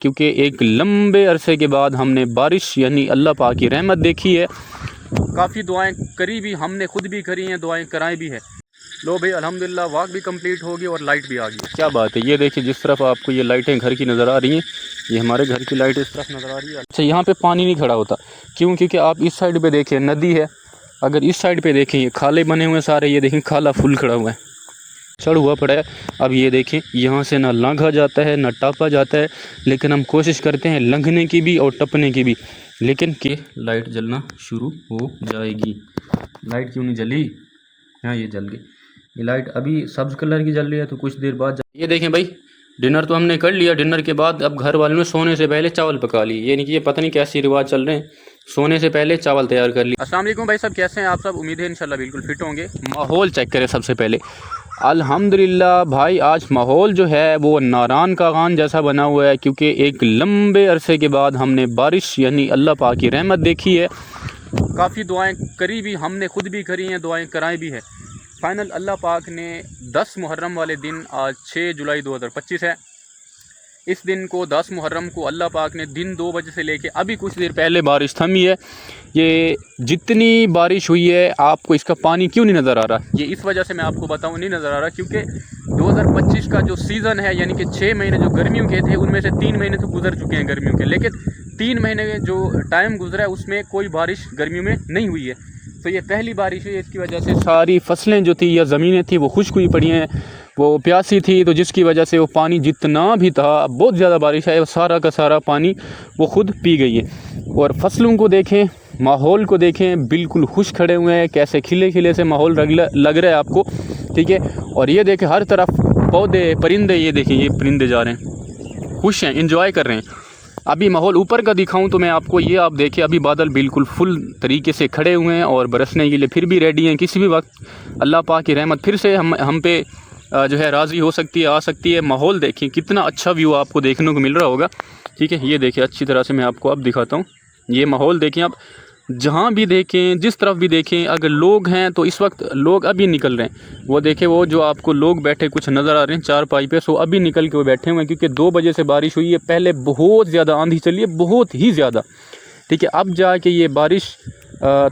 क्योंकि एक लंबे अरसे के बाद हमने बारिश यानी अल्लाह पाक की रहमत देखी है। काफ़ी दुआएं करी भी, हमने खुद भी करी हैं, दुआएं कराई भी है। लो भाई अल्हम्दुलिल्लाह वॉक भी कंप्लीट होगी और लाइट भी आ गई। क्या बात है, ये देखिए जिस तरफ आपको ये लाइटें घर की नज़र आ रही हैं, ये हमारे घर की लाइट इस तरफ नज़र आ रही है। अच्छा, यहाँ पे पानी नहीं खड़ा होता, क्यों? क्योंकि आप इस साइड पे देखें नदी है, अगर इस साइड पे देखें ये खाले बने हुए सारे, ये देखें खाला फुल खड़ा हुआ है, चढ़ हुआ पड़ा है। अब ये देखें यहाँ से ना लांघा जाता है ना टापा जाता है, लेकिन हम कोशिश करते हैं लंघने की भी और टपने की भी, लेकिन कि लाइट जलना शुरू हो जाएगी। लाइट क्यों नहीं जली? हाँ ये जल गई, ये लाइट अभी सब्ज़ कलर की जल रही है, तो कुछ देर बाद ये देखें भाई, डिनर तो हमने कर लिया। डिनर के बाद अब घर वालों ने सोने से पहले चावल पका लिए, ये नहीं कि ये पता नहीं कैसे रिवाज चल रहे हैं, सोने से पहले चावल तैयार कर लिए। अस्सलाम वालेकुम भाई, सब कैसे हैं आप सब? उम्मीद है इंशाल्लाह बिल्कुल फिट होंगे। माहौल चेक करें सबसे पहले। अल्हम्दुलिल्लाह भाई, आज माहौल जो है वो नारान का गान जैसा बना हुआ है, क्योंकि एक लंबे अरसे के बाद हमने बारिश यानी अल्लाह पाक की रहमत देखी है। काफ़ी दुआएं करी भी, हमने खुद भी करी हैं, दुआएं कराई भी है। फाइनल अल्लाह पाक ने 10 मुहर्रम वाले दिन, आज 6 जुलाई 2025 है, इस दिन को 10 मुहर्रम को अल्लाह पाक ने दिन 2 बजे से लेके अभी कुछ देर पहले बारिश थमी है। ये जितनी बारिश हुई है, आपको इसका पानी क्यों नहीं नज़र आ रहा? ये इस वजह से मैं आपको बताऊं नहीं नज़र आ रहा, क्योंकि 2025 का जो सीज़न है, यानी कि 6 महीने जो गर्मियों के थे, उनमें से 3 महीने तो गुजर चुके हैं गर्मियों के, लेकिन 3 महीने जो टाइम गुजरा है उसमें कोई बारिश गर्मियों में नहीं हुई है। तो ये पहली बारिश है, इसकी वजह से सारी फसलें जो थी या ज़मीनें थी वो खुश्क हुई पड़ी हैं, वो प्यासी थी, तो जिसकी वजह से वो पानी जितना भी था, बहुत ज़्यादा बारिश है, वो सारा का सारा पानी वो खुद पी गई है। और फसलों को देखें, माहौल को देखें, बिल्कुल खुश खड़े हुए हैं, कैसे खिले खिले से माहौल लग रहा है आपको, ठीक है। और ये देखें हर तरफ पौधे, परिंदे, ये देखें ये परिंदे जा रहे हैं, खुश हैं, इंजॉय कर रहे हैं। अभी माहौल ऊपर का दिखाऊं तो मैं आपको, ये आप देखिए अभी बादल बिल्कुल फुल तरीके से खड़े हुए हैं और बरसने के लिए फिर भी रेडी हैं। किसी भी वक्त अल्लाह पाक की रहमत फिर से हम पे जो है राज़ी हो सकती है, आ सकती है। माहौल देखिए कितना अच्छा व्यू आपको देखने को मिल रहा होगा, ठीक है। ये देखिए अच्छी तरह से मैं आपको अब दिखाता हूँ, ये माहौल देखें आप, जहाँ भी देखें, जिस तरफ भी देखें, अगर लोग हैं तो इस वक्त लोग अभी निकल रहे हैं। वो देखें, वो जो आपको लोग बैठे कुछ नज़र आ रहे हैं चारपाई पे, सो अभी निकल के वो बैठे हुए हैं, क्योंकि 2 बजे से बारिश हुई है। पहले बहुत ज़्यादा आंधी चली है, बहुत ही ज़्यादा, ठीक है। अब जाके ये बारिश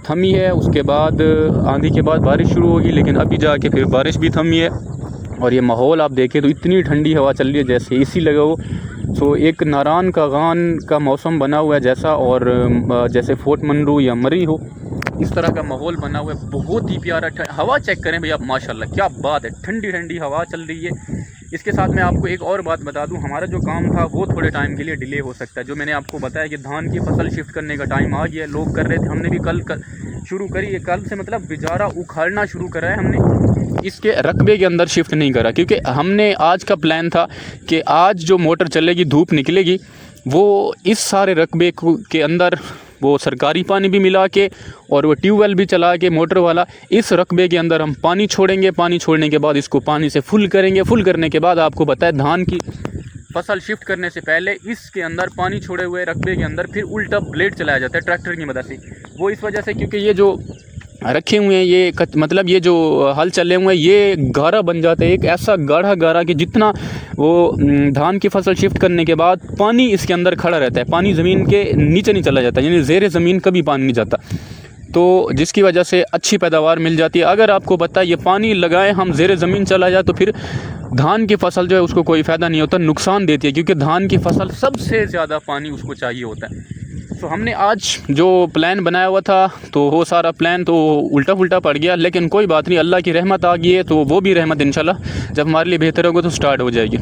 थमी है, उसके बाद आंधी के बाद बारिश शुरू होगी, लेकिन अभी जाके फिर बारिश भी थमी है। और ये माहौल आप देखें तो इतनी ठंडी हवा चल रही है जैसे एसी लगा हो। सो एक नारान का गान का मौसम बना हुआ है जैसा, और जैसे फोर्ट मंडू या मरी हो, इस तरह का माहौल बना हुआ है। बहुत ही प्यारा हवा चेक करें भैया, माशाल्लाह क्या बात है, ठंडी ठंडी हवा चल रही है। इसके साथ मैं आपको एक और बात बता दूं, हमारा जो काम था वो थोड़े टाइम के लिए डिले हो सकता है। जो मैंने आपको बताया कि धान की फसल शिफ्ट करने का टाइम आ गया है, लोग कर रहे थे, हमने भी कल शुरू करी है। कल से मतलब बिजारा उखाड़ना शुरू करा है हमने, इसके रकबे के अंदर शिफ्ट नहीं करा, क्योंकि हमने आज का प्लान था कि आज जो मोटर चलेगी, धूप निकलेगी, वो इस सारे रकबे के अंदर वो सरकारी पानी भी मिला के और वो ट्यूबवेल भी चला के मोटर वाला, इस रकबे के अंदर हम पानी छोड़ेंगे। पानी छोड़ने के बाद इसको पानी से फुल करेंगे। फुल करने के बाद आपको बताया धान की फसल शिफ्ट करने से पहले इसके अंदर पानी छोड़े हुए रकबे के अंदर फिर उल्टा ब्लेड चलाया जाता है ट्रैक्टर की मदद से। वो इस वजह से, क्योंकि ये जो रखे हुए हैं, ये मतलब ये जो हल चले हुए हैं, ये गारा बन जाता है, एक ऐसा गाढ़ा गारा कि जितना वो धान की फसल शिफ्ट करने के बाद पानी इसके अंदर खड़ा रहता है, पानी ज़मीन के नीचे नहीं चला जाता, यानी ज़ेरे ज़मीन कभी पानी नहीं जाता, तो जिसकी वजह से अच्छी पैदावार मिल जाती है। अगर आपको पता है ये पानी लगाएं हम, ज़ेरे ज़मीन चला जाए, तो फिर धान की फसल जो है उसको कोई फ़ायदा नहीं होता, नुकसान देती है, क्योंकि धान की फसल सबसे ज़्यादा पानी उसको चाहिए होता है। तो हमने आज जो प्लान बनाया हुआ था, तो वो सारा प्लान तो उल्टा पुल्टा पड़ गया, लेकिन कोई बात नहीं, अल्लाह की रहमत आ गई है, तो वो भी रहमत इंशाल्लाह जब हमारे लिए बेहतर होगा तो स्टार्ट हो जाएगी।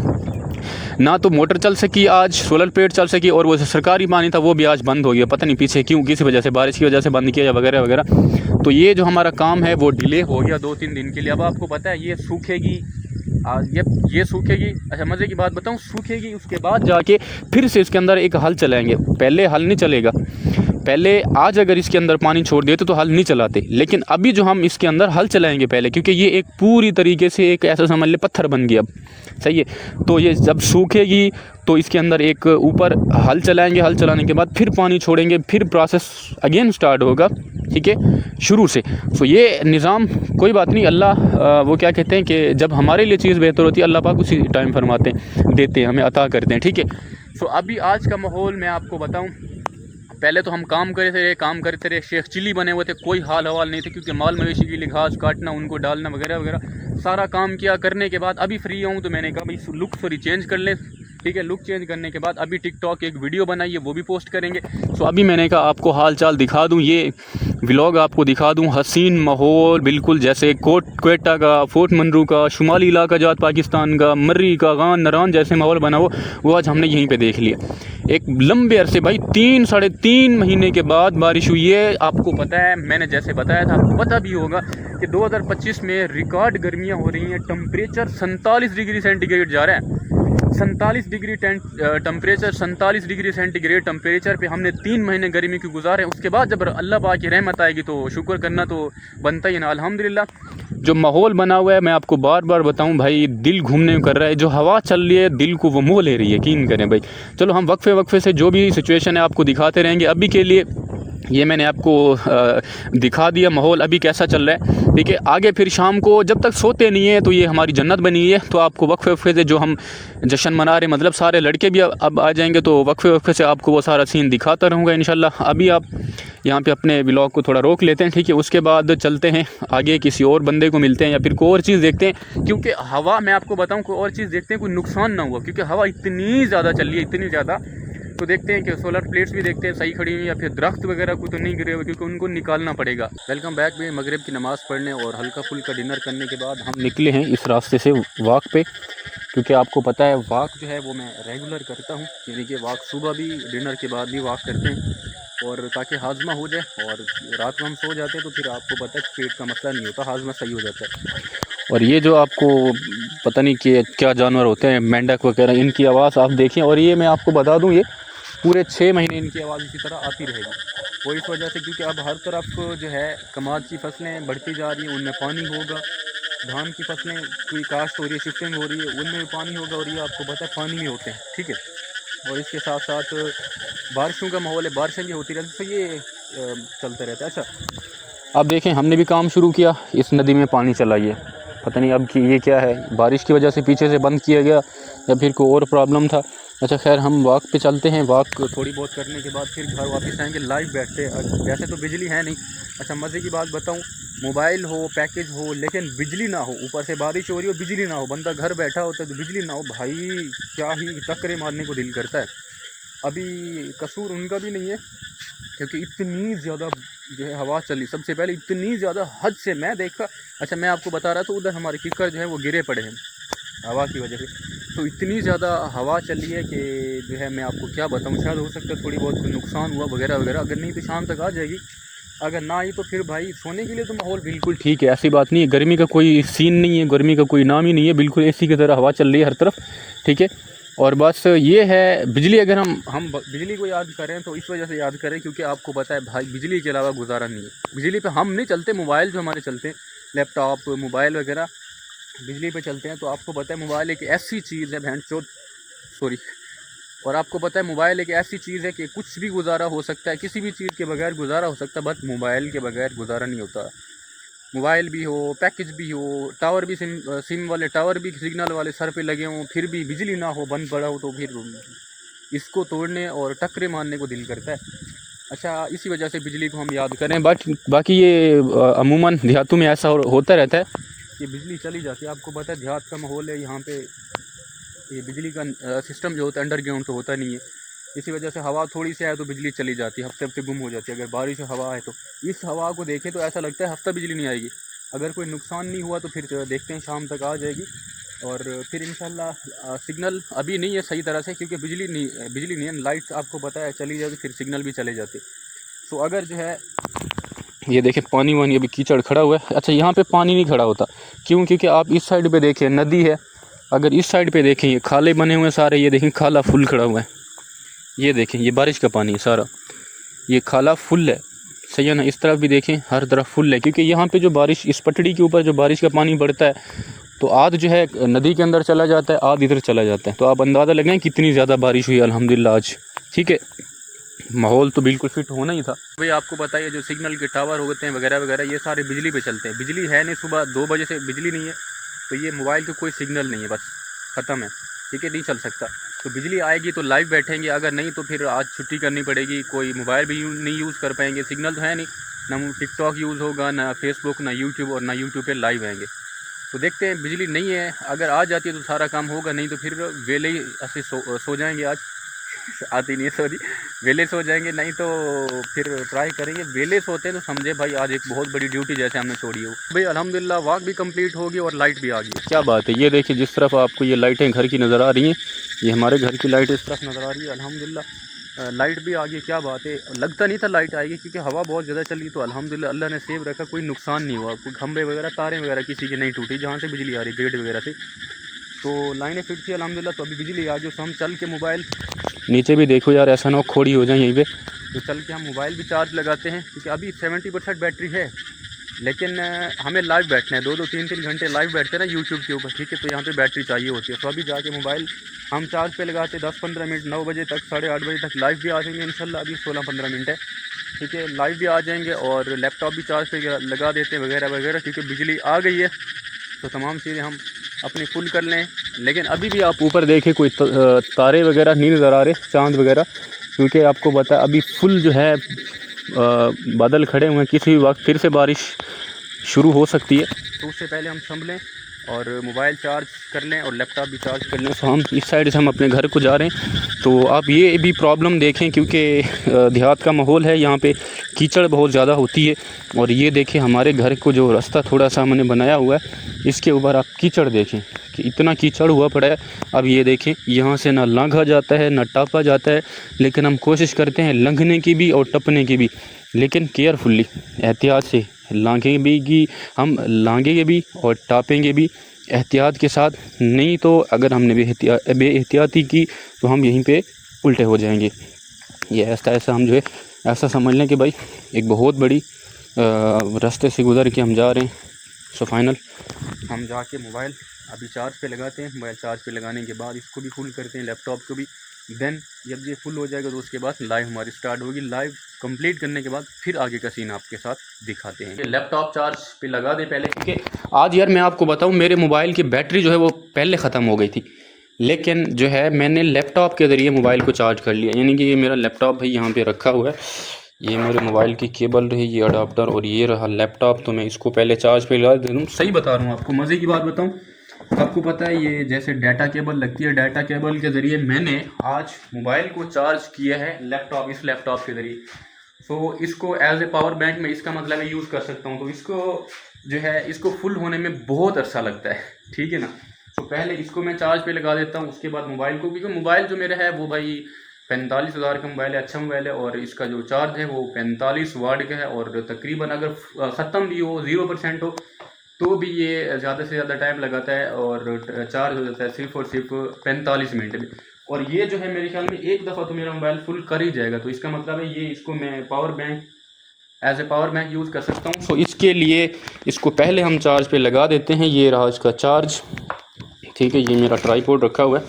ना तो मोटर चल सकी आज, सोलर प्लेट चल सकी, और वो सरकारी पानी था वो भी आज बंद हो गया, पता नहीं पीछे क्यों, किसी वजह से, बारिश की वजह से बंद किया या वगैरह वगैरह। तो ये जो हमारा काम है वो डिले हो गया 2-3 दिन के लिए। अब आपको पता है ये सूखेगी, ये सूखेगी। अच्छा मज़े की बात बताऊं, सूखेगी, उसके बाद जाके फिर से इसके अंदर एक हल चलाएंगे। पहले हल नहीं चलेगा, पहले आज अगर इसके अंदर पानी छोड़ देते तो हल नहीं चलाते, लेकिन अभी जो हम इसके अंदर हल चलाएंगे पहले, क्योंकि ये एक पूरी तरीके से एक ऐसा समझ ले पत्थर बन गया अब, सही है। तो ये जब सूखेगी तो इसके अंदर एक ऊपर हल चलाएंगे, हल चलाने के बाद फिर पानी छोड़ेंगे, फिर प्रोसेस अगेन स्टार्ट होगा। ठीक है, शुरू से। तो ये निज़ाम कोई बात नहीं, अल्लाह वो क्या कहते हैं कि जब हमारे लिए चीज़ बेहतर होती है अल्लाह पाक उसी टाइम फरमाते हैं, देते हैं, हमें अता करते हैं, ठीक है। सो अभी आज का माहौल मैं आपको बताऊं, पहले तो हम काम करते रहे, शेख चिल्ली बने हुए थे, कोई हाल हवाल नहीं थे, क्योंकि माल मवेशी के लिए घास काटना, उनको डालना वगैरह वगैरह सारा काम किया। करने के बाद अभी फ्री हूँ तो मैंने कहा भाई लुक थोड़ी चेंज कर लें, ठीक है। लुक चेंज करने के बाद अभी टिकटॉक एक वीडियो बनाई है, वो भी पोस्ट करेंगे। सो अभी मैंने कहा आपको हाल चाल दिखा दूँ, ये व्लॉग आपको दिखा दूँ, हसीन माहौल बिल्कुल जैसे क्वेटा का, फोर्ट मनरू का, शुमाली इलाका जात पाकिस्तान का, मर्री का, गान नरान जैसे माहौल बना हो, वो आज हमने यहीं पे देख लिया। एक लंबे अरसे भाई 3 साढ़े 3 महीने के बाद बारिश हुई है। आपको पता है, मैंने जैसे बताया था आपको पता भी होगा कि 2025 में रिकॉर्ड गर्मियाँ हो रही हैं, टेम्परेचर 47 डिग्री सेंटीग्रेड जा रहा है, 47 degree temperature, 47 degree centigrade temperature पे हमने 3 महीने गर्मी की गुजारे। उसके बाद जब अल्लाह पाक की रहमत आएगी तो शुक्र करना तो बनता ही ना, अल्हम्दुलिल्लाह। जो माहौल बना हुआ है मैं आपको बार बार बताऊं भाई, दिल घूमने कर रहा है, जो हवा चल रही है दिल को वो मोह ले रही है, यकीन करें भाई। चलो हम वक्फे से जो भी सिचुएशन है आपको दिखाते रहेंगे। अभी के लिए ये मैंने आपको दिखा दिया माहौल अभी कैसा चल रहा है, ठीक है। आगे फिर शाम को जब तक सोते नहीं है तो ये हमारी जन्नत बनी है, तो आपको वक्फे से जो हम जश्न मना रहे, मतलब सारे लड़के भी अब आ जाएंगे, तो वक्फे से आपको वो सारा सीन दिखाता रहूँगा इंशाल्लाह। अभी आप यहाँ पे अपने व्लॉग को थोड़ा रोक लेते हैं, ठीक है। उसके बाद चलते हैं आगे, किसी और बंदे को मिलते हैं या फिर कोई और चीज़ देखते हैं, क्योंकि हवा मैं आपको बताऊँ कोई और चीज़ देखते हैं, कोई नुकसान ना हुआ, क्योंकि हवा इतनी ज़्यादा चल रही है, इतनी ज़्यादा। तो देखते हैं कि सोलर प्लेट्स भी देखते हैं सही खड़ी हुई, या फिर दरख्त वगैरह को तो नहीं गिरे हुए, क्योंकि उनको निकालना पड़ेगा। वेलकम बैक भी, मगरिब की नमाज़ पढ़ने और हल्का फुल्का डिनर करने के बाद हम निकले हैं इस रास्ते से वॉक पे, क्योंकि आपको पता है वॉक जो है वो मैं रेगुलर करता हूँ, यानी कि वॉक सुबह भी डिनर के बाद भी वॉक करते हैं, और ताकि हाजमा हो जाए। और रात में हम सो जाते हैं तो फिर आपको पता है पेट का मसला नहीं होता, हाजमा सही हो जाता है। और ये जो आपको पता नहीं कि क्या जानवर होते हैं, मेंढक वगैरह, इनकी आवाज़ आप देखें। और ये मैं आपको बता दूं, ये पूरे 6 महीने इनकी आवाज़ इसी तरह आती रहेगी। वो इस वजह से क्योंकि अब हर तरफ जो है कमाद की फसलें बढ़ती जा रही हैं, उनमें पानी होगा, धान की फसलें कोई काश्त हो रही है, शिफ्टिंग हो रही है, उनमें भी पानी होगा, और ये आपको पता है पानी में होते हैं, ठीक है। और इसके साथ साथ बारिशों का माहौल है, बारिशें भी होती रहती, तो ये चलता रहता है। अच्छा अब देखें, हमने भी काम शुरू किया, इस नदी में पानी चला, ये पता नहीं अब कि ये क्या है, बारिश की वजह से पीछे से बंद किया गया या फिर कोई और प्रॉब्लम था। अच्छा खैर, हम वॉक पे चलते हैं, वॉक थोड़ी बहुत करने के बाद फिर घर वापस आएंगे, लाइव बैठते हैं। वैसे तो बिजली है नहीं। अच्छा मज़े की बात बताऊं, मोबाइल हो, पैकेज हो, लेकिन बिजली ना हो, ऊपर से बारिश हो रही हो, बिजली ना हो, बंदा घर बैठा होता है तो बिजली ना हो, भाई क्या ही टक्करे मारने को दिल करता है। अभी कसूर उनका भी नहीं है, क्योंकि इतनी ज़्यादा जो है हवा चली, सबसे पहले इतनी ज़्यादा हद से मैं देखा। अच्छा मैं आपको बता रहा था, उधर हमारे किकर जो है वो गिरे पड़े हैं हवा की वजह से, तो इतनी ज़्यादा हवा चली है कि जो है मैं आपको क्या बताऊँ, शायद हो सकता है थोड़ी बहुत नुकसान हुआ वगैरह वगैरह। अगर नहीं तो शाम तक आ जाएगी, अगर ना आई तो फिर भाई सोने के लिए तो माहौल बिल्कुल ठीक है, ऐसी बात नहीं है। गर्मी का कोई सीन नहीं है, गर्मी का कोई नाम ही नहीं है, बिल्कुल एसी की तरह हवा चल रही है हर तरफ, ठीक है। और बस ये है बिजली, अगर हम बिजली को याद करें तो इस वजह से याद करें क्योंकि आपको पता है भाई बिजली के अलावा गुजारा नहीं है। बिजली पे हम नहीं चलते, मोबाइल जो हमारे चलते हैं, लैपटॉप मोबाइल वगैरह बिजली पे चलते हैं। तो आपको पता है मोबाइल एक ऐसी चीज़ है सॉरी, और आपको पता है मोबाइल एक ऐसी चीज़ है कि कुछ भी गुजारा हो सकता है, किसी भी चीज़ के बगैर गुजारा हो सकता है, बट मोबाइल के बगैर गुजारा नहीं होता। मोबाइल भी हो, पैकेज भी हो, टावर भी सिम वाले टावर भी सिग्नल वाले सर पे लगे हों, फिर भी बिजली ना हो, बंद पड़ा हो, तो फिर इसको तोड़ने और टक्करे मारने को दिल करता है। अच्छा इसी वजह से बिजली को हम याद करें। बाकी ये अमूमन देहातों में ऐसा होता रहता है कि बिजली चली जाती है। आपको पता है देहात का माहौल है, यहाँ पे ये बिजली का सिस्टम जो होता है अंडरग्राउंड तो होता नहीं है, इसी वजह से हवा थोड़ी सी आए तो बिजली चली जाती है, हफ्ते हफ्ते गुम हो जाती है। अगर बारिश हवा है तो इस हवा को देखें तो ऐसा लगता है हफ्ता बिजली नहीं आएगी। अगर कोई नुकसान नहीं हुआ तो फिर देखते हैं शाम तक आ जाएगी, और फिर इंशाल्लाह सिग्नल अभी नहीं है सही तरह से, क्योंकि बिजली नहीं है, लाइट आपको पता है चली जाए तो फिर सिग्नल भी चले जाते। तो अगर जो है ये देखें पानी वानी अभी कीचड़ खड़ा हुआ है। अच्छा यहाँ पे पानी नहीं खड़ा होता, क्यों? क्योंकि आप इस साइड पे देखें नदी है, अगर इस साइड पे देखें ये खाले बने हुए हैं सारे, ये देखें खाला फुल खड़ा हुआ है, ये देखें ये बारिश का पानी है सारा, ये खाला फुल है, सही है ना। इस तरफ भी देखें हर तरफ फुल है, क्योंकि यहाँ पे जो बारिश इस पटड़ी के ऊपर जो बारिश का पानी बढ़ता है तो आध जो है नदी के अंदर चला जाता है, आध इधर चला जाता है। तो आप अंदाज़ा लगाएं कितनी ज़्यादा बारिश हुई अल्हम्दुलिल्लाह आज, ठीक है। माहौल तो बिल्कुल फिट होना ही था। भाई आपको बताइए जो सिग्नल के टावर होते हैं वगैरह वगैरह ये सारे बिजली पे चलते हैं। बिजली है नहीं, सुबह 2 बजे से बिजली नहीं है तो ये मोबाइल का कोई सिग्नल नहीं है, बस ख़त्म है, ठीक है, नहीं चल सकता। तो बिजली आएगी तो लाइव बैठेंगे, अगर नहीं तो फिर आज छुट्टी करनी पड़ेगी। कोई मोबाइल भी नहीं यूज़ कर पाएंगे, सिग्नल तो है नहीं, ना टिकटॉक यूज़ होगा, ना फेसबुक, ना यूट्यूब, और ना यूट्यूब पे लाइव आएंगे। तो देखते हैं, बिजली नहीं है, अगर आ जाती है तो सारा काम होगा, नहीं तो फिर वेले ही ऐसे सो जाएंगे आज आती नहीं है, सॉरी, वेले सो जाएंगे, नहीं तो फिर ट्राई करेंगे। वेले सोते हैं तो समझे भाई आज एक बहुत बड़ी ड्यूटी जैसे हमने छोड़ी हो। भाई अल्हम्दुलिल्लाह वॉक भी कंप्लीट होगी और लाइट भी आ गई। क्या बात है, ये देखिए जिस तरफ आपको ये लाइटें घर की नज़र आ रही हैं, ये हमारे घर की लाइट इस तरफ नज़र आ रही है। अल्हम्दुलिल्लाह लाइट भी आ गई। क्या बात है, लगता नहीं था लाइट आएगी क्योंकि हवा बहुत ज़्यादा चली, तो अल्हम्दुलिल्लाह अल्लाह ने सेव रखा, कोई नुकसान नहीं हुआ, कोई खंभे वगैरह, तारें वगैरह किसी की नहीं टूटी जहाँ से बिजली आ रही, गेट वगैरह से, तो लाइनें फिट थी अल्हम्दुलिल्लाह। तो अभी बिजली आ गई, तो हम चल के मोबाइल नीचे भी देखो यार, ऐसा ना हो खोड़ी हो जाए यहीं पे, तो चल के हम मोबाइल भी चार्ज लगाते हैं क्योंकि अभी 70% बैटरी है, लेकिन हमें लाइव बैठना है, 2-2 3-3 घंटे लाइव बैठते हैं ना यूट्यूब के ऊपर, ठीक है, तो यहाँ पे बैटरी चाहिए होती है। तो अभी जाके मोबाइल हम चार्ज पे लगाते 10-15 मिनट, 9 बजे तक, 8:30 बजे तक लाइव भी आ जाएंगे इंशाल्लाह। अभी 16-15 मिनट है, ठीक है, लाइव भी आ जाएंगे, और लैपटॉप भी चार्ज पे लगा देते हैं वगैरह वगैरह, क्योंकि बिजली आ गई है तो तमाम चीज़ें हम अपनी फुल कर लें। लेकिन अभी भी आप ऊपर देखें कोई तारे वगैरह नहीं नज़र आ रहे, चांद वगैरह, क्योंकि आपको पता है अभी फुल जो है बादल खड़े हुए हैं, किसी भी वक्त फिर से बारिश शुरू हो सकती है, तो उससे पहले हम संभलें और मोबाइल चार्ज कर लें और लैपटॉप भी चार्ज कर लें। तो हम इस साइड से हम अपने घर को जा रहे हैं, तो आप ये भी प्रॉब्लम देखें क्योंकि देहात का माहौल है, यहाँ पे कीचड़ बहुत ज़्यादा होती है। और ये देखें हमारे घर को जो रास्ता थोड़ा सा हमने बनाया हुआ है, इसके ऊपर आप कीचड़ देखें कि इतना कीचड़ हुआ पड़ा है। अब ये देखें यहाँ से ना लांघा जाता है ना टापा जाता है, लेकिन हम कोशिश करते हैं लंघने की भी और टपने की भी, लेकिन केयरफुली, एहतियात से लांघेंगे भी, हम लांघेंगे भी और टापेंगे भी एहतियात के साथ, नहीं तो अगर हमने बेएहतियाती की तो हम यहीं पे उल्टे हो जाएंगे। ये ऐसा हम जो है ऐसा समझ लें कि भाई एक बहुत बड़ी रास्ते से गुज़र के हम जा रहे हैं। सो फाइनल हम जाके मोबाइल अभी चार्ज पे लगाते हैं। मोबाइल चार्ज पे लगाने के बाद इसको भी फुल करते हैं, लैपटॉप को भी। देन जब ये फुल हो जाएगा तो उसके बाद लाइव हमारी स्टार्ट होगी। लाइव कंप्लीट करने के बाद फिर आगे का सीन आपके साथ दिखाते हैं। लैपटॉप चार्ज पे लगा दें पहले, क्योंकि आज यार मैं आपको बताऊं मेरे मोबाइल की बैटरी जो है वो पहले ख़त्म हो गई थी, लेकिन जो है मैंने लैपटॉप के ज़रिए मोबाइल को चार्ज कर लिया। यानी कि ये मेरा लैपटॉप भाई यहाँ पे रखा हुआ है, ये मेरे मोबाइल की केबल रही, ये अडाप्टर, और ये रहा लैपटॉप। तो मैं इसको पहले चार्ज पे लगा दे दूँ। सही बता रहा हूँ आपको, मज़े की बात बताऊँ, आपको पता है ये जैसे डाटा केबल लगती है, डाटा केबल के ज़रिए मैंने आज मोबाइल को चार्ज किया है लैपटॉप, इस लैपटॉप के ज़रिए। तो इसको एज ए पावर बैंक में इसका मतलब है यूज़ कर सकता हूँ। तो इसको जो है इसको फुल होने में बहुत अच्छा लगता है, ठीक है ना। तो पहले इसको मैं चार्ज पे लगा देता हूँ, उसके बाद मोबाइल को, क्योंकि मोबाइल जो मेरा है वो भाई 45,000 का मोबाइल है, अच्छा मोबाइल है, और इसका जो चार्ज है वो 45 वाट का है, और तकरीबन अगर ख़त्म भी हो 0% हो तो भी ये ज़्यादा से ज़्यादा टाइम लगाता है और चार्ज हो जाता है सिर्फ और सिर्फ 45 मिनट में। और ये जो है मेरे ख्याल में एक दफ़ा तो मेरा मोबाइल फुल कर ही जाएगा। तो इसका मतलब है ये इसको मैं power bank as a power bank use कर सकता हूँ। तो इसके लिए इसको पहले हम चार्ज पे लगा देते हैं। ये रहा इसका चार्ज, ठीक है, ये मेरा ट्राईपोड रखा हुआ है,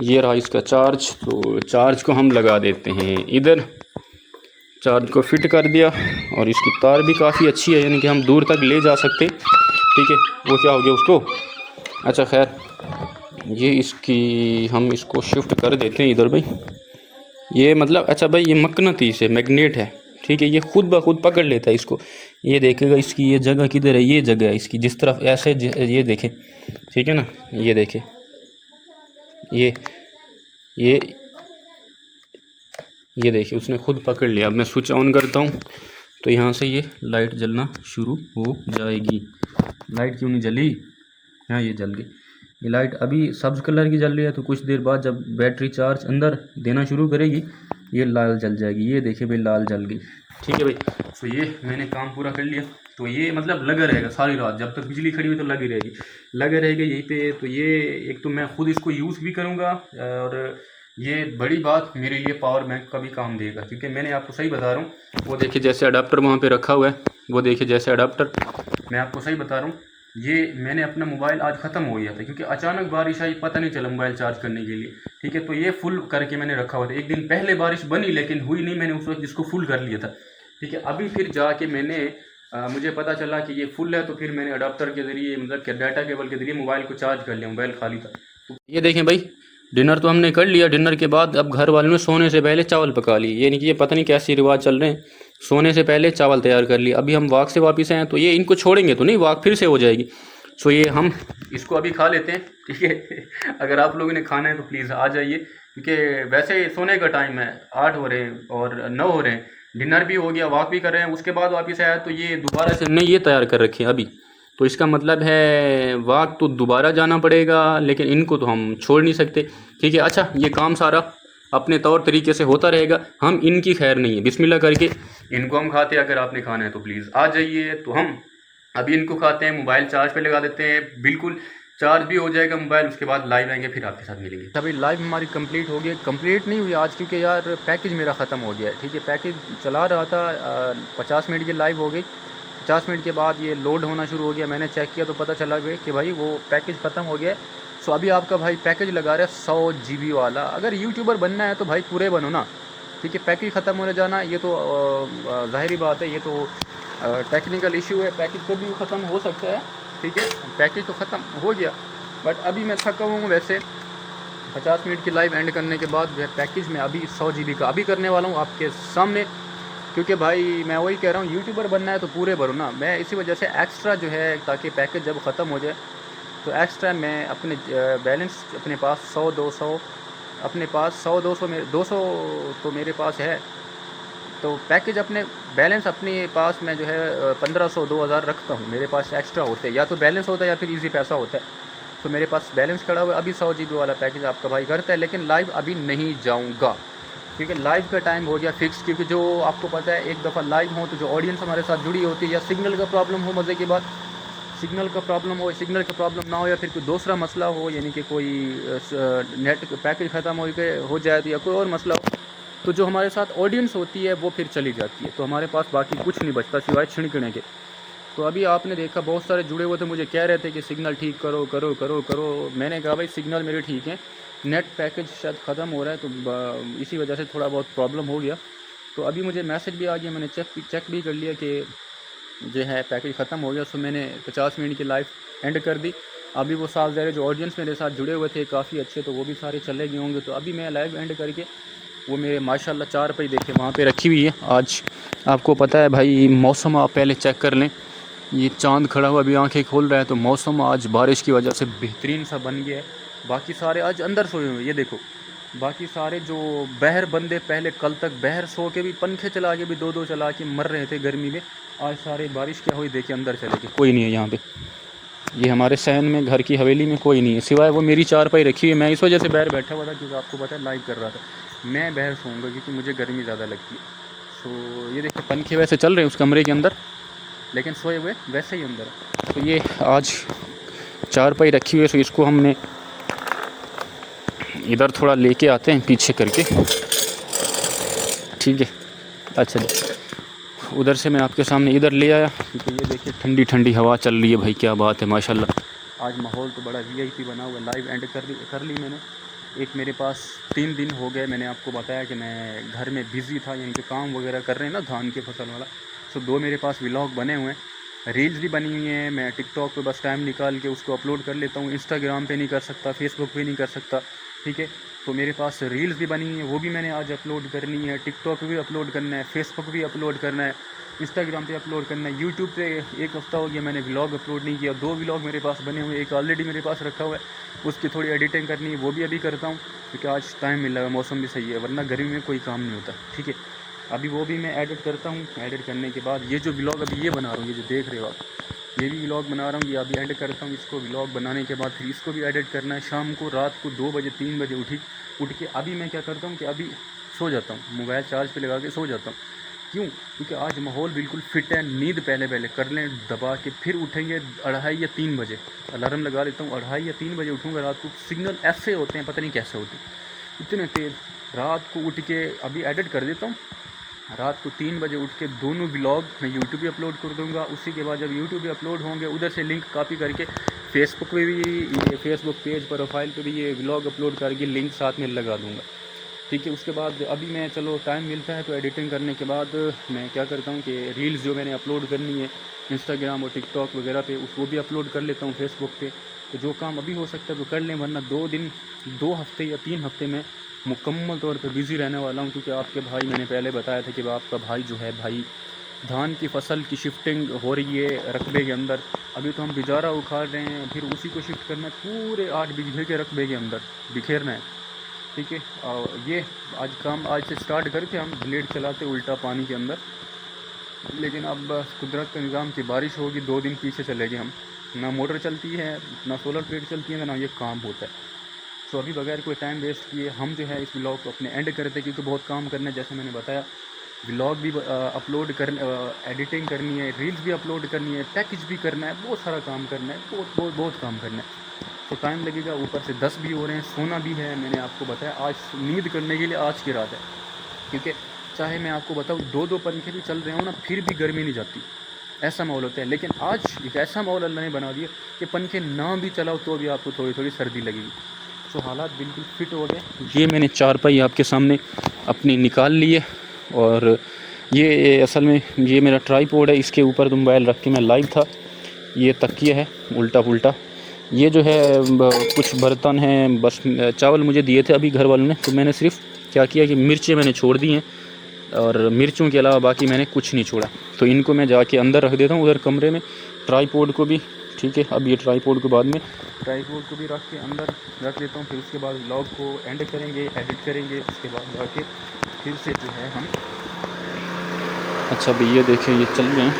ये रहा इसका चार्ज। तो चार्ज को हम लगा देते हैं इधर, चार्ज को फिट कर दिया, और इसकी तार भी काफ़ी अच्छी है, यानी कि हम दूर तक ले जा सकते, ठीक है। वो क्या हो गया उसको, अच्छा खैर, ये इसकी हम इसको शिफ्ट कर देते हैं इधर भाई। ये मतलब अच्छा भाई ये मकनातीस है, मैग्नेट है, ठीक है, ये खुद ब खुद पकड़ लेता है इसको। ये देखेगा इसकी ये जगह किधर है, ये जगह है इसकी, जिस तरफ ऐसे ये देखें, ठीक है ना, ये देखें, ये देखिए उसने खुद पकड़ लिया। अब मैं स्विच ऑन करता हूँ तो यहाँ से ये लाइट जलना शुरू हो जाएगी। लाइट क्यों नहीं जली, हाँ ये जल गई। ये लाइट अभी सब्ज़ कलर की जल रही है, तो कुछ देर बाद जब बैटरी चार्ज अंदर देना शुरू करेगी ये लाल जल जाएगी। ये देखिए भाई लाल जल गई, ठीक है भाई। तो ये मैंने काम पूरा कर लिया। तो ये मतलब लगा रहेगा सारी रात, जब तक बिजली खड़ी हुई तो लगी रहेगी यहीं पे। तो ये एक तो मैं खुद इसको यूज़ भी करूँगा, और ये बड़ी बात मेरे लिए पावर बैंक का भी काम देगा, क्योंकि मैंने आपको सही बता रहा हूँ। वो देखिए जैसे अडाप्टर वहाँ पे रखा हुआ है, वो देखिए जैसे अडाप्टर, मैं आपको सही बता रहा हूँ, ये मैंने अपना मोबाइल आज ख़त्म हो गया था क्योंकि अचानक बारिश आई, पता नहीं चला मोबाइल चार्ज करने के लिए। ठीक है, तो ये फुल करके मैंने रखा हुआ था। एक दिन पहले बारिश बनी लेकिन हुई नहीं, मैंने उस वक्त जिसको फुल कर लिया था। ठीक है, अभी फिर जाके मैंने मुझे पता चला कि ये फुल है, तो फिर मैंने अडाप्टर के ज़रिए, मतलब कि डाटा केबल के ज़रिए मोबाइल को चार्ज कर लिया। मोबाइल खाली था। तो ये देखें भाई, डिनर तो हमने कर लिया। डिनर के बाद अब घर वालों ने सोने से पहले चावल पका लिए। ये नहीं कि ये पता नहीं कैसे रिवाज चल रहे हैं, सोने से पहले चावल तैयार कर लिए। अभी हम वाक से वापस आए हैं, तो ये इनको छोड़ेंगे तो नहीं, वाक फिर से हो जाएगी। सो ये हम इसको अभी खा लेते हैं। ठीक है, अगर आप लोगों ने खाना है तो प्लीज़ आ जाइए, क्योंकि वैसे सोने का टाइम है, 8 हो रहे हैं और 9 हो रहे हैं। डिनर भी हो गया, वॉक भी कर रहे हैं, उसके बाद वापस आया तो ये दोबारा से हमने ये तैयार कर रखे हैं अभी। तो इसका मतलब है वॉक तो दोबारा जाना पड़ेगा, लेकिन इनको तो हम छोड़ नहीं सकते। ठीक है, अच्छा ये काम सारा अपने तौर तरीके से होता रहेगा, हम इनकी खैर नहीं है। बिस्मिल्लाह करके इनको हम खाते हैं। अगर आपने खाना है तो प्लीज़ आ जाइए। तो हम अभी इनको खाते हैं, मोबाइल चार्ज पे लगा देते हैं, बिल्कुल चार्ज भी हो जाएगा मोबाइल। उसके बाद लाइव आएंगे, फिर आपके साथ मिलेंगे। अभी लाइव हमारी कंप्लीट हो गई। कंप्लीट नहीं हुई आज क्योंकि यार पैकेज मेरा ख़त्म हो गया है। ठीक है, पैकेज चला रहा था, 50 मिनट की लाइव हो गई। 50 मिनट के बाद ये लोड होना शुरू हो गया। मैंने चेक किया तो पता चला कि भाई वो पैकेज ख़त्म हो गया है। सो अभी आपका भाई पैकेज लगा रहा है 100 GB वाला। अगर यूट्यूबर बनना है तो भाई पूरे बनो ना। ठीक है, पैकेज ख़त्म होने जाना ये तो ज़ाहिरी बात है, ये तो टेक्निकल इशू है। पैकेज को भी ख़त्म हो सकता है। ठीक है, पैकेज तो ख़त्म हो गया, बट अभी मैं थका हुआ हूँ। वैसे 50 मिनट की लाइव एंड करने के बाद जो है पैकेज में अभी 100 GB का अभी करने वाला हूँ आपके सामने, क्योंकि भाई मैं वही कह रहा हूँ, यूट्यूबर बनना है तो पूरे भरो ना। मैं इसी वजह से एक्स्ट्रा जो है, ताकि पैकेज जब ख़त्म हो जाए तो एक्स्ट्रा मैं अपने बैलेंस अपने पास 100-200 अपने पास 100-200 200 तो मेरे पास है। तो पैकेज अपने बैलेंस अपने पास मैं जो है 1500-2000 रखता हूँ। मेरे पास एक्स्ट्रा होते हैं, या तो बैलेंस होता है या फिर इजी पैसा होता है। तो मेरे पास बैलेंस खड़ा हुआ है। अभी 100 GB वाला पैकेज आपका भाई करता है, लेकिन लाइव अभी नहीं जाऊँगा क्योंकि लाइव का टाइम हो गया फिक्स। क्योंकि जो आपको पता है, एक दफ़ा लाइव हो तो जो ऑडियंस हमारे साथ जुड़ी होती है, या सिग्नल का प्रॉब्लम हो, मज़े की बात, सिग्नल का प्रॉब्लम हो, सिग्नल का प्रॉब्लम ना हो, या फिर कोई दूसरा मसला हो, यानी कि कोई नेट पैकेज ख़त्म हो जाए तो, या कोई और मसला हो, तो जो हमारे साथ ऑडियंस होती है वो फिर चली जाती है। तो हमारे पास बाकी कुछ नहीं बचता सिवाय छिड़कने के। तो अभी आपने देखा बहुत सारे जुड़े हुए थे, मुझे कह रहे थे कि सिग्नल ठीक करो करो करो करो। मैंने कहा भाई सिग्नल मेरे ठीक हैं, नेट पैकेज शायद ख़त्म हो रहा है, तो इसी वजह से थोड़ा बहुत प्रॉब्लम हो गया। तो अभी मुझे मैसेज भी आ गया, मैंने चेक भी कर लिया कि जो है पैकेज ख़त्म हो गया। सो मैंने 50 मिनट की लाइव एंड कर दी। अभी वो साथ ज़रे जो ऑडियंस मेरे साथ जुड़े हुए थे काफ़ी अच्छे, तो वो भी सारे चले गए होंगे। तो अभी मैं लाइव एंड करके वो मेरे माशाल्लाह 4 रुपये देखे वहाँ पे रखी हुई है। आज आपको पता है भाई, मौसम आप पहले चेक कर लें, ये चांद खड़ा हुआ अभी आंखें खोल रहा है, तो मौसम आज बारिश की वजह से बेहतरीन सा बन गया है। बाकी सारे आज अंदर सोए हुए, ये देखो, बाकी सारे जो बहर बंदे पहले कल तक बहर सो के भी, पंखे चला के भी 2-2 चला के मर रहे थे गर्मी में, आज सारे बारिश क्या हुई देखे अंदर चले गए। कोई नहीं है यहाँ पे, ये हमारे सहन में घर की हवेली में कोई नहीं है सिवाय वो मेरी 4 पाई रखी हुई है। मैं इस वजह से बाहर बैठा हुआ था क्योंकि आपको पता है लाइव कर रहा था। मैं बाहर सोऊंगा क्योंकि मुझे गर्मी ज़्यादा लगती है। सो ये देखिए पंखे वैसे चल रहे हैं उस कमरे के अंदर, लेकिन सोए हुए वैसे ही अंदर है। तो ये आज 4 पाई रखी हुई है, तो इसको हमने इधर थोड़ा लेके आते हैं पीछे करके। ठीक है, अच्छा जी, उधर से मैं आपके सामने इधर ले आया क्योंकि ये देखिए ठंडी ठंडी हवा चल रही है भाई, क्या बात है माशाल्लाह। आज माहौल तो बड़ा VIP बना हुआ। लाइव एंड कर ली मैंने। एक मेरे पास 3 दिन हो गए, मैंने आपको बताया कि मैं घर में बिज़ी था, यानी कि काम वगैरह कर रहे हैं ना धान के फसल वाला। सो 2 मेरे पास व्लॉग बने हुए हैं, रील्स भी बनी हुई हैं। मैं टिकटॉक पे बस टाइम निकाल के उसको अपलोड कर लेता हूँ, इंस्टाग्राम पे नहीं कर सकता, फेसबुक पे नहीं कर सकता। ठीक है, तो मेरे पास रील्स भी बनी हुई हैं, वो भी मैंने आज अपलोड करनी है। टिकटॉक पे भी अपलोड करना है, फेसबुक भी अपलोड करना है, इंस्टाग्राम पे अपलोड करना है। यूट्यूब पे एक हफ़्ता हो गया मैंने व्लॉग अपलोड नहीं किया। 2 व्लॉग मेरे पास बने हुए, एक ऑलरेडी मेरे पास रखा हुआ है, उसकी थोड़ी एडिटिंग करनी है, वो भी अभी करता हूँ क्योंकि आज टाइम मिल रहा है, मौसम भी सही है, वरना गर्मी में कोई काम नहीं होता। ठीक है, अभी वो भी मैं एडिट करता हूँ। एडिट करने के बाद ये जो व्लॉग अभी ये बना रहा हूँ, ये जो देख रहे हो आप, ये भी व्लॉग बना रहा हूँ, ये अभी एडिट करता हूँ। इसको व्लॉग बनाने के बाद फिर इसको भी एडिट करना है। शाम को रात को 2 बजे 3 बजे उठ के अभी मैं क्या करता हूँ कि अभी सो जाता हूँ, मोबाइल चार्ज पे लगा के सो जाता हूँ। क्यों? क्योंकि आज माहौल बिल्कुल फिट है। नींद पहले कर लें दबा के, फिर उठेंगे 2:30 या 3 बजे। अलार्म लगा लेता हूँ, 2:30 या 3 बजे उठूँगा रात को। सिग्नल ऐसे होते हैं, पता नहीं कैसे होते, इतने तेज़। रात को उठ के अभी एडिट कर देता हूँ, रात को 3 बजे उठ के दोनों व्लॉग मैं यूट्यूब पे अपलोड कर दूंगा। उसी के बाद जब यूट्यूब पे अपलोड होंगे उधर से लिंक कॉपी करके फेसबुक पे भी, ये फेसबुक पेज प्रोफाइल पे भी ये व्लॉग अपलोड करके लिंक साथ में लगा दूंगा, ठीक है। उसके बाद अभी मैं चलो टाइम मिलता है तो एडिटिंग करने के बाद मैं क्या करता हूँ कि रील्स जो मैंने अपलोड करनी है इंस्टाग्राम और टिकटॉक वगैरह पे वो भी अपलोड कर लेता हूँ फेसबुक पे। तो जो काम अभी हो सकता है तो कर लें, वरना 2 हफ्ते या 3 हफ्ते में मुकम्मल तौर पे बिज़ी रहने वाला हूँ। क्योंकि आपके भाई, मैंने पहले बताया था कि आपका भाई जो है भाई, धान की फसल की शिफ्टिंग हो रही है रकबे के अंदर। अभी तो हम बिजारा उखाड़ रहे हैं, फिर उसी को शिफ्ट करना है, पूरे 8 बीघे के रकबे के अंदर बिखेरना है, ठीक है। और ये आज काम आज से स्टार्ट करके हम ब्लेड चलाते उल्टा पानी के अंदर। लेकिन अब कुदरत का निज़ाम की बारिश होगी, 2 दिन पीछे चलेंगे हम, ना मोटर चलती है, ना सोलर प्लेट चलती है, ना ये काम होता है। तो अभी बगैर कोई टाइम वेस्ट किए हम जो है इस व्लॉग को अपने एंड करते हैं, क्योंकि बहुत काम करना है। जैसे मैंने बताया व्लॉग भी अपलोड कर, एडिटिंग करनी है, रील्स भी अपलोड करनी है, पैकेज भी करना है, बहुत सारा काम करना है, बहुत काम करना है। तो टाइम लगेगा, ऊपर से 10 भी हो रहे हैं, सोना भी है। मैंने आपको बताया आज नींद करने के लिए आज की रात है, क्योंकि चाहे मैं आपको बताऊँ 2 पंखे भी चल रहे हो ना, फिर भी गर्मी नहीं जाती, ऐसा माहौल होता है। लेकिन आज एक ऐसा माहौल अल्लाह ने बना दिया कि पंखे ना भी चलाओ तो भी आपको थोड़ी थोड़ी सर्दी लगेगी। तो हालात बिल्कुल फिट हो गए। ये मैंने चारपाई आपके सामने अपनी निकाल ली है, और ये असल में ये मेरा ट्राईपॉड है, इसके ऊपर तो मोबाइल रख के मैं लाइव था। ये तकिया है उल्टा पुल्टा। ये जो है कुछ बर्तन हैं, बस चावल मुझे दिए थे अभी घर वालों ने, तो मैंने सिर्फ क्या किया कि मिर्चें मैंने छोड़ दी हैं, और मिर्चों के अलावा बाकी मैंने कुछ नहीं छोड़ा। तो इनको मैं जाके अंदर रख देता हूँ उधर कमरे में, ट्राईपॉड को भी, ठीक है। अब ये ट्राईपॉड को बाद में ट्राईपॉड को भी रख के अंदर रख देता हूँ। फिर उसके बाद व्लॉग को एंड करेंगे, एडिट करेंगे, उसके बाद जाके फिर से जो है हम। अच्छा भाई ये देखें, ये चल रहे हैं,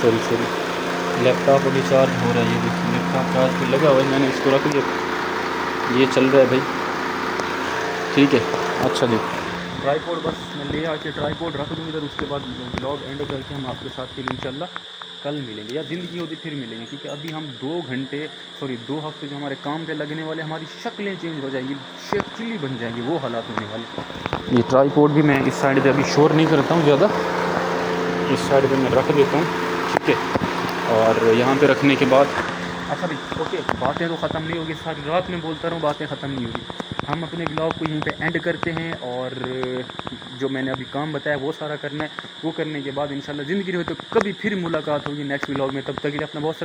सॉरी लैपटॉप अभी चार्ज हो रहा है। ये देखिए लैपटॉप चार्ज पे लगा हुआ है, मैंने इसको रख लिया, ये चल रहा है भाई, ठीक है। अच्छा जी, ट्राईपॉड बस मैं ले आके ट्राईपॉड रख दूँ इधर। उसके बाद व्लॉग एंड करके हम आपके साथ फिर इंशाल्लाह कल मिलेंगे, या ज़िंदगी होती फिर मिलेंगे। क्योंकि अभी हम 2 हफ्ते जो हमारे काम पे लगने वाले, हमारी शक्लें चेंज हो जाएंगी, शेफ चिल्ली बन जाएंगी, वो हालात होने वाले। ये ट्राईपॉड भी मैं इस साइड पे अभी शोर नहीं करता हूँ ज़्यादा, इस साइड पे मैं रख देता हूँ, ठीक है। और यहाँ पे रखने के बाद अच्छा भाई ओके, बातें तो ख़त्म नहीं होगी, सारी रात में बोलता रहूँ, बातें ख़त्म नहीं होगी। हम अपने ब्लॉग को यहीं पे एंड करते हैं, और जो मैंने अभी काम बताया वो सारा करना है। वो करने के बाद इंशाल्लाह ज़िंदगी रहे तो कभी फिर मुलाकात होगी नेक्स्ट ब्लॉग में। तब तक के लिए अपना बहुत सारा